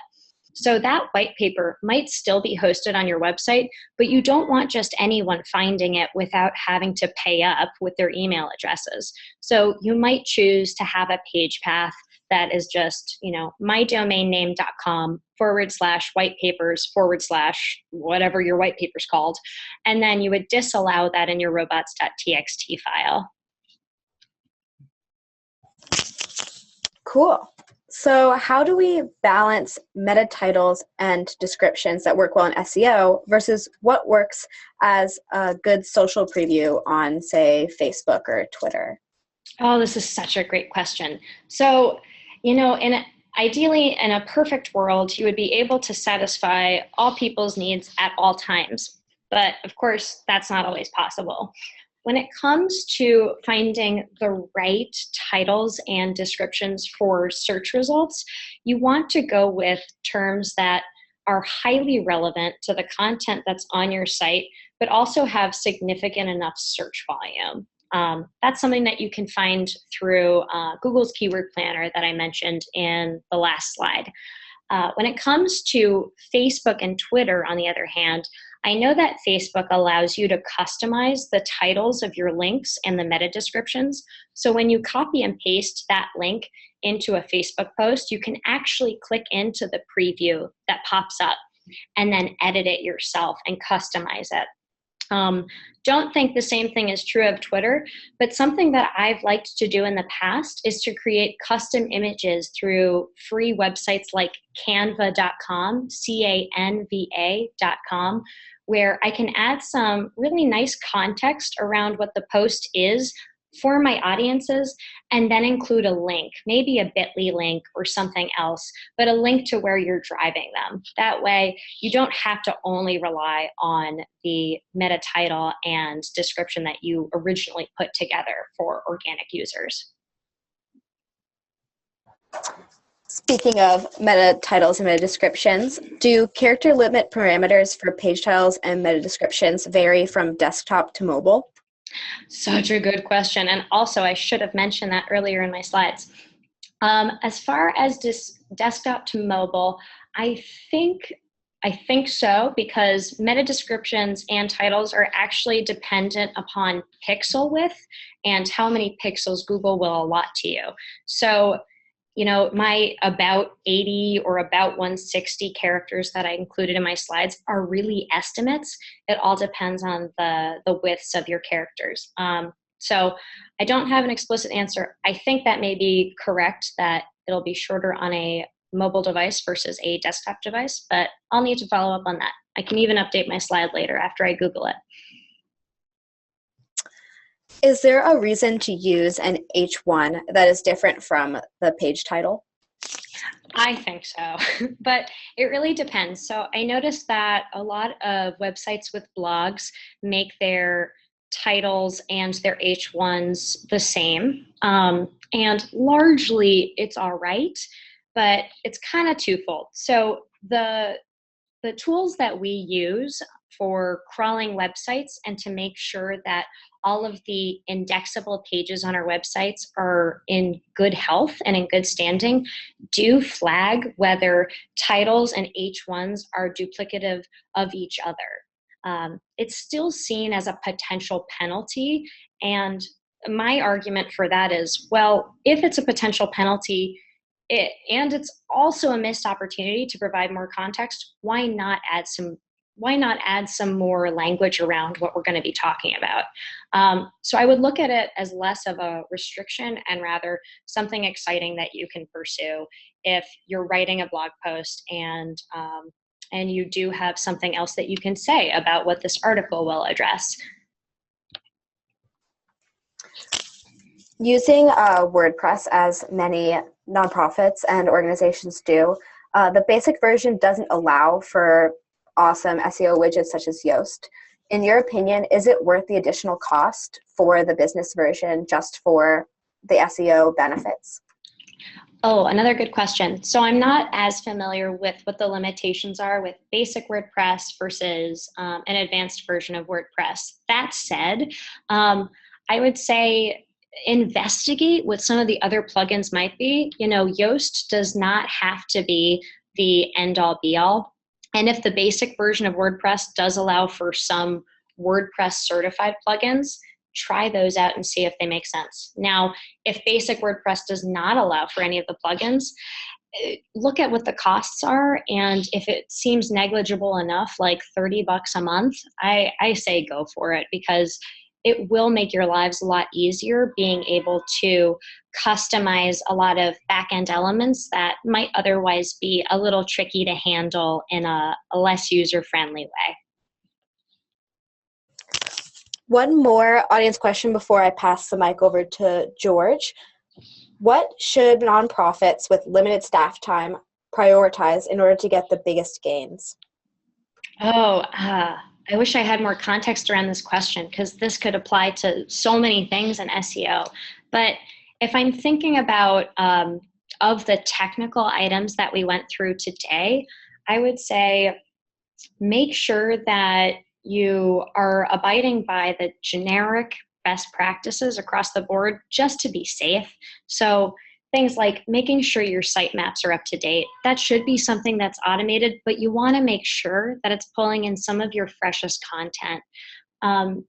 So that white paper might still be hosted on your website, but you don't want just anyone finding it without having to pay up with their email addresses. So you might choose to have a page path that is just, mydomainname.com/whitepapers/ whatever your white paper's called. And then you would disallow that in your robots.txt file. Cool. So how do we balance meta titles and descriptions that work well in SEO versus what works as a good social preview on, say, Facebook or Twitter? Oh, this is such a great question. So, ideally, in a perfect world, you would be able to satisfy all people's needs at all times. But of course, that's not always possible. When it comes to finding the right titles and descriptions for search results, you want to go with terms that are highly relevant to the content that's on your site, but also have significant enough search volume. That's something that you can find through Google's Keyword Planner that I mentioned in the last slide. When it comes to Facebook and Twitter, on the other hand, I know that Facebook allows you to customize the titles of your links and the meta descriptions. So when you copy and paste that link into a Facebook post, you can actually click into the preview that pops up and then edit it yourself and customize it. Don't think the same thing is true of Twitter, but something that I've liked to do in the past is to create custom images through free websites like canva.com, canva.com, where I can add some really nice context around what the post is for my audiences, and then include a link, maybe a bit.ly link or something else, but a link to where you're driving them. That way, you don't have to only rely on the meta title and description that you originally put together for organic users. Speaking of meta titles and meta descriptions, do character limit parameters for page titles and meta descriptions vary from desktop to mobile? Such a good question. And also, I should have mentioned that earlier in my slides. As far as desktop to mobile, I think so, because meta descriptions and titles are actually dependent upon pixel width and how many pixels Google will allot to you. So, my about 80 or about 160 characters that I included in my slides are really estimates. It all depends on the widths of your characters. So I don't have an explicit answer. I think that may be correct, that it'll be shorter on a mobile device versus a desktop device, but I'll need to follow up on that. I can even update my slide later after I Google it. Is there a reason to use an H1 that is different from the page title? I think so, but it really depends. So I noticed that a lot of websites with blogs make their titles and their H1s the same. And largely it's all right, but it's kind of twofold. So the tools that we use for crawling websites and to make sure that all of the indexable pages on our websites are in good health and in good standing do flag whether titles and H1s are duplicative of each other. It's still seen as a potential penalty, and my argument for that is, well, if it's a potential penalty, and it's also a missed opportunity to provide more context, why not add some more language around what we're going to be talking about? So I would look at it as less of a restriction and rather something exciting that you can pursue if you're writing a blog post and you do have something else that you can say about what this article will address. Using WordPress, as many nonprofits and organizations do, the basic version doesn't allow for awesome SEO widgets such as Yoast. In your opinion, is it worth the additional cost for the business version just for the SEO benefits? Oh, another good question. So I'm not as familiar with what the limitations are with basic WordPress versus an advanced version of WordPress. That said, I would say investigate what some of the other plugins might be. Yoast does not have to be the end-all be-all. And if the basic version of WordPress does allow for some WordPress certified plugins, try those out and see if they make sense. Now, if basic WordPress does not allow for any of the plugins, look at what the costs are, and if it seems negligible enough, like $30 a month, I say go for it, because it will make your lives a lot easier being able to customize a lot of back-end elements that might otherwise be a little tricky to handle in a less user-friendly way. One more audience question before I pass the mic over to George. What should nonprofits with limited staff time prioritize in order to get the biggest gains? I wish I had more context around this question, because this could apply to so many things in SEO. But if I'm thinking about of the technical items that we went through today, I would say make sure that you are abiding by the generic best practices across the board just to be safe. So things like making sure your sitemaps are up to date. That should be something that's automated, but you want to make sure that it's pulling in some of your freshest content.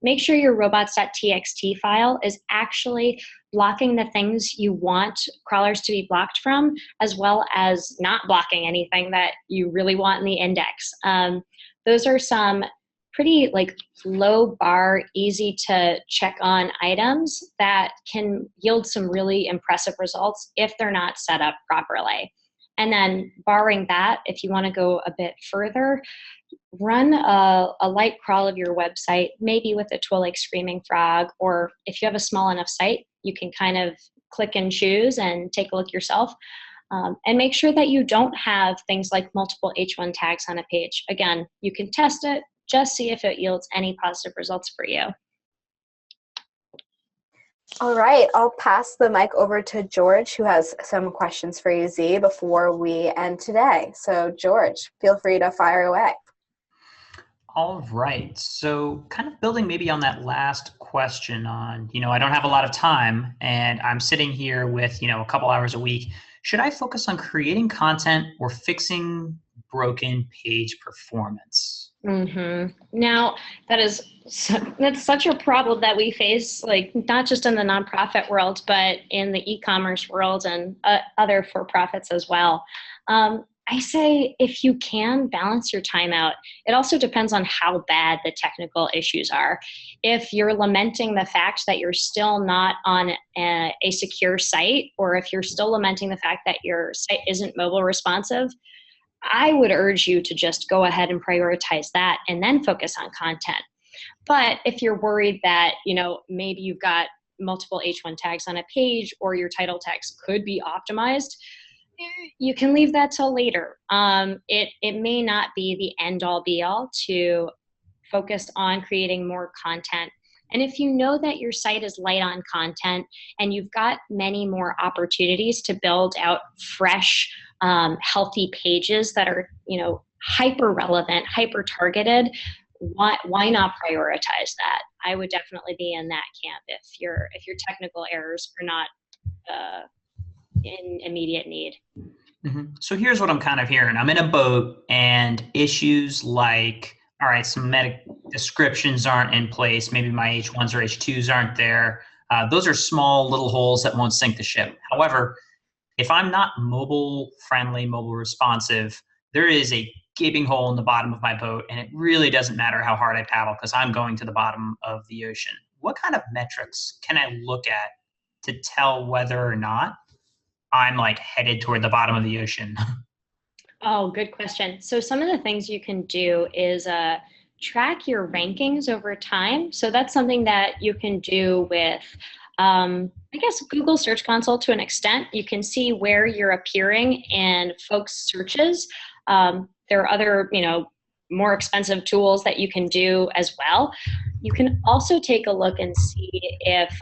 Make sure your robots.txt file is actually blocking the things you want crawlers to be blocked from, as well as not blocking anything that you really want in the index. Those are some pretty like low bar, easy to check on items that can yield some really impressive results if they're not set up properly. And then barring that, if you want to go a bit further, run a light crawl of your website, maybe with a tool like Screaming Frog, or if you have a small enough site, you can kind of click and choose and take a look yourself. And make sure that you don't have things like multiple H1 tags on a page. Again, you can test it, just see if it yields any positive results for you. All right, I'll pass the mic over to George, who has some questions for you, Z, before we end today. So George, feel free to fire away. All right. So kind of building maybe on that last question on, I don't have a lot of time and I'm sitting here with, a couple hours a week. Should I focus on creating content or fixing broken page performance? Now, that's such a problem that we face, like not just in the nonprofit world, but in the e-commerce world and other for-profits as well. I say if you can balance your time out, it also depends on how bad the technical issues are. If you're lamenting the fact that you're still not on a secure site, or if you're still lamenting the fact that your site isn't mobile responsive, I would urge you to just go ahead and prioritize that and then focus on content. But if you're worried that, maybe you've got multiple H1 tags on a page or your title text could be optimized, you can leave that till later. It may not be the end all be all to focus on creating more content. And if you know that your site is light on content and you've got many more opportunities to build out fresh, healthy pages that are, hyper relevant, hyper targeted, why not prioritize that? I would definitely be in that camp if your technical errors are not in immediate need. So here's what I'm kind of hearing. I'm in a boat and issues like, all right, some meta descriptions aren't in place. Maybe my H1s or H2s aren't there. Those are small little holes that won't sink the ship. However, if I'm not mobile friendly, mobile responsive, there is a gaping hole in the bottom of my boat, and it really doesn't matter how hard I paddle because I'm going to the bottom of the ocean. What kind of metrics can I look at to tell whether or not I'm like headed toward the bottom of the ocean? Oh, good question. So some of the things you can do is track your rankings over time. So that's something that you can do with, I guess, Google Search Console to an extent. You can see where you're appearing in folks' searches. There are other, more expensive tools that you can do as well. You can also take a look and see if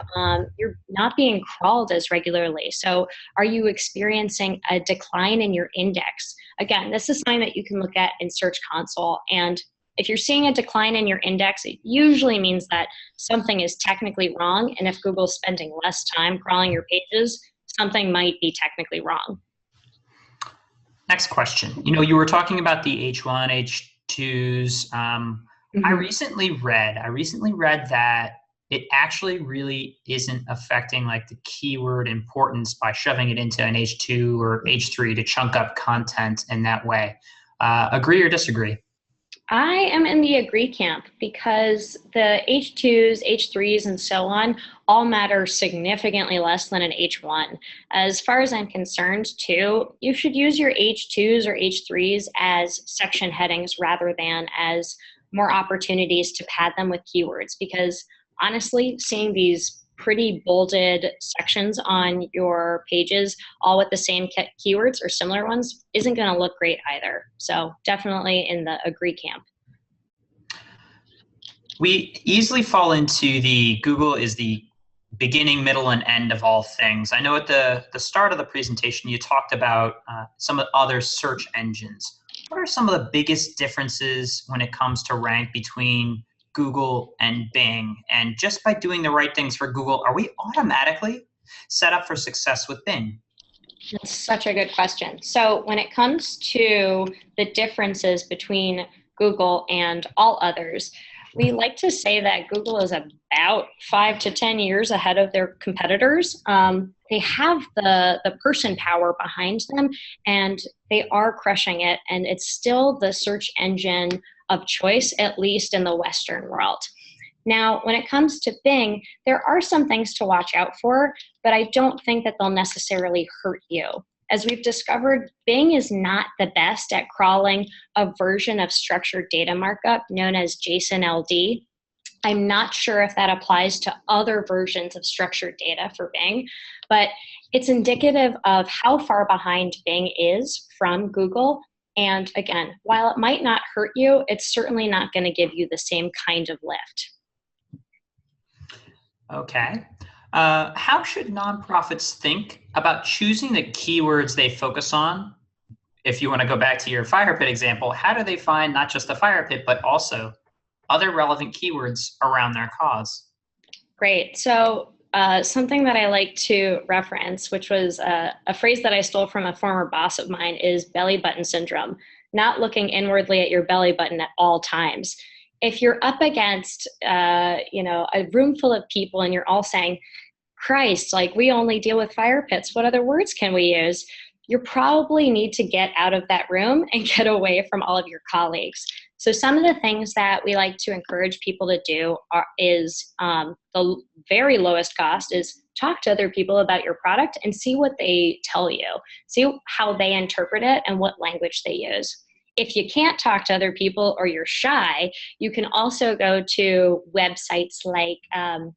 you're not being crawled as regularly. So are you experiencing a decline in your index? Again, this is something that you can look at in Search Console. And if you're seeing a decline in your index, it usually means that something is technically wrong. And if Google's spending less time crawling your pages, something might be technically wrong. Next question. You were talking about the H1, H2s. I recently read that it actually really isn't affecting like the keyword importance by shoving it into an H2 or H3 to chunk up content in that way. Agree or disagree? I am in the agree camp because the H2s, H3s, and so on all matter significantly less than an H1. As far as I'm concerned, too, you should use your H2s or H3s as section headings rather than as more opportunities to pad them with keywords, because honestly, seeing these pretty bolded sections on your pages, all with the same keywords or similar ones, isn't going to look great either. So definitely in the agree camp. We easily fall into the Google is the beginning, middle, and end of all things. I know at the start of the presentation, you talked about some of the other search engines. What are some of the biggest differences when it comes to rank between Google and Bing? And just by doing the right things for Google, are we automatically set up for success with Bing? That's such a good question. So when it comes to the differences between Google and all others, we like to say that Google is about 5 to 10 years ahead of their competitors. They have the person power behind them, and they are crushing it. And it's still the search engine of choice, at least in the Western world. Now, when it comes to Bing, there are some things to watch out for, but I don't think that they'll necessarily hurt you. As we've discovered, Bing is not the best at crawling a version of structured data markup known as JSON-LD. I'm not sure if that applies to other versions of structured data for Bing, but it's indicative of how far behind Bing is from Google. And again, while it might not hurt you, it's certainly not going to give you the same kind of lift. Okay. How should nonprofits think about choosing the keywords they focus on? If you want to go back to your fire pit example, how do they find not just the fire pit, but also other relevant keywords around their cause? Great. So something that I like to reference, which was a phrase that I stole from a former boss of mine, is belly button syndrome, not looking inwardly at your belly button at all times. If you're up against, a room full of people and you're all saying, Christ, like we only deal with fire pits, what other words can we use? You probably need to get out of that room and get away from all of your colleagues. So some of the things that we like to encourage people to do is the very lowest cost is talk to other people about your product and see what they tell you. See how they interpret it and what language they use. If you can't talk to other people or you're shy, you can also go to websites like,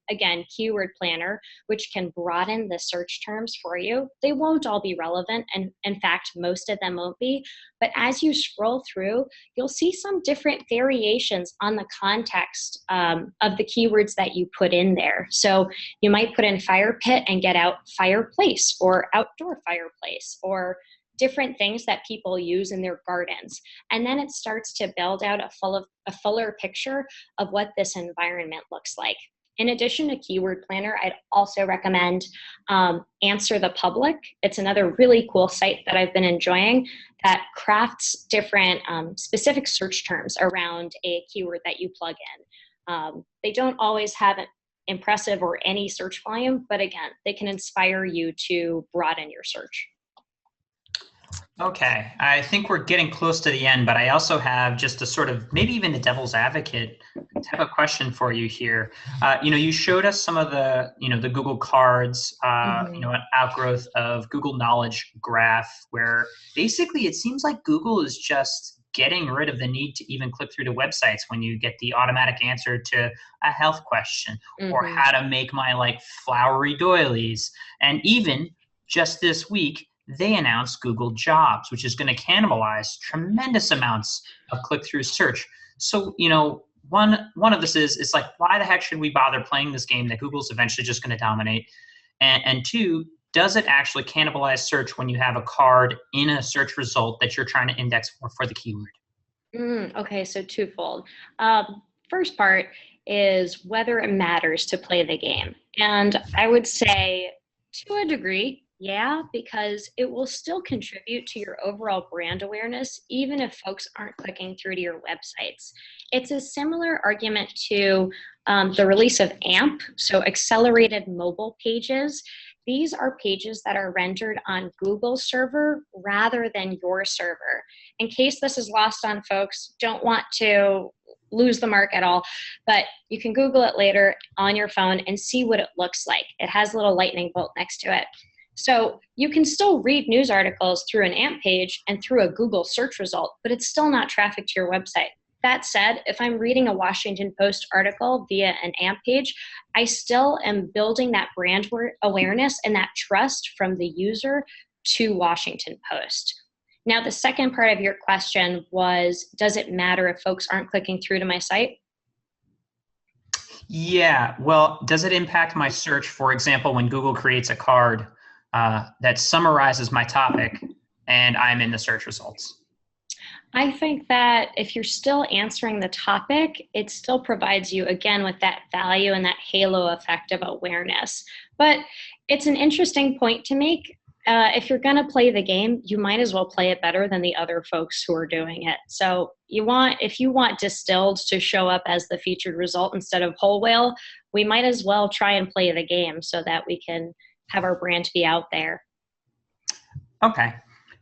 again, Keyword Planner, which can broaden the search terms for you. They won't all be relevant, and in fact, most of them won't be. But as you scroll through, you'll see some different variations on the context of the keywords that you put in there. So you might put in fire pit and get out fireplace or outdoor fireplace or different things that people use in their gardens. And then it starts to build out a fuller picture of what this environment looks like. In addition to Keyword Planner, I'd also recommend Answer the Public. It's another really cool site that I've been enjoying that crafts different specific search terms around a keyword that you plug in. They don't always have an impressive or any search volume, but again, they can inspire you to broaden your search. Okay, I think we're getting close to the end, but I also have just a sort of maybe even the devil's advocate type of question for you here. You showed us some of the, the Google cards, an outgrowth of Google Knowledge Graph, where basically it seems like Google is just getting rid of the need to even click through to websites when you get the automatic answer to a health question or how to make my flowery doilies. And even just this week, they announced Google Jobs, which is going to cannibalize tremendous amounts of click-through search. So, one of this is like, why the heck should we bother playing this game that Google's eventually just going to dominate? And two, does it actually cannibalize search when you have a card in a search result that you're trying to index for the keyword? Okay, so twofold. First part is whether it matters to play the game. And I would say to a degree, yeah, because it will still contribute to your overall brand awareness, even if folks aren't clicking through to your websites. It's a similar argument to the release of AMP, so accelerated mobile pages. These are pages that are rendered on Google's server rather than your server. In case this is lost on folks, don't want to lose the mark at all, but you can Google it later on your phone and see what it looks like. It has a little lightning bolt next to it. So you can still read news articles through an AMP page and through a Google search result, but it's still not traffic to your website. That said, if I'm reading a Washington Post article via an AMP page, I still am building that brand awareness and that trust from the user to Washington Post. Now, the second part of your question was, does it matter if folks aren't clicking through to my site? Yeah, well, does it impact my search, for example, when Google creates a card that summarizes my topic and I'm in the search results? I think that if you're still answering the topic, it still provides you, again, with that value and that halo effect of awareness. But it's an interesting point to make. if you're going to play the game, you might as well play it better than the other folks who are doing it. So if you want Distilled to show up as the featured result instead of Whole Whale, we might as well try and play the game so that we can have our brand be out there. Okay.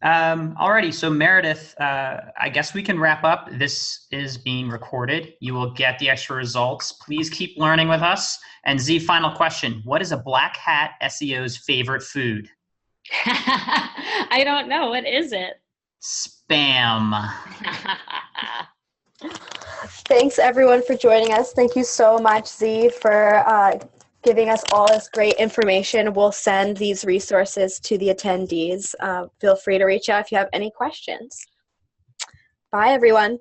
Alrighty. So Meredith, I guess we can wrap up. This is being recorded. You will get the extra results. Please keep learning with us. And Z, final question. What is a black hat SEO's favorite food? I don't know. What is it? Spam. Thanks, everyone, for joining us. Thank you so much, Z, for giving us all this great information. We'll send these resources to the attendees. Feel free to reach out if you have any questions. Bye, everyone.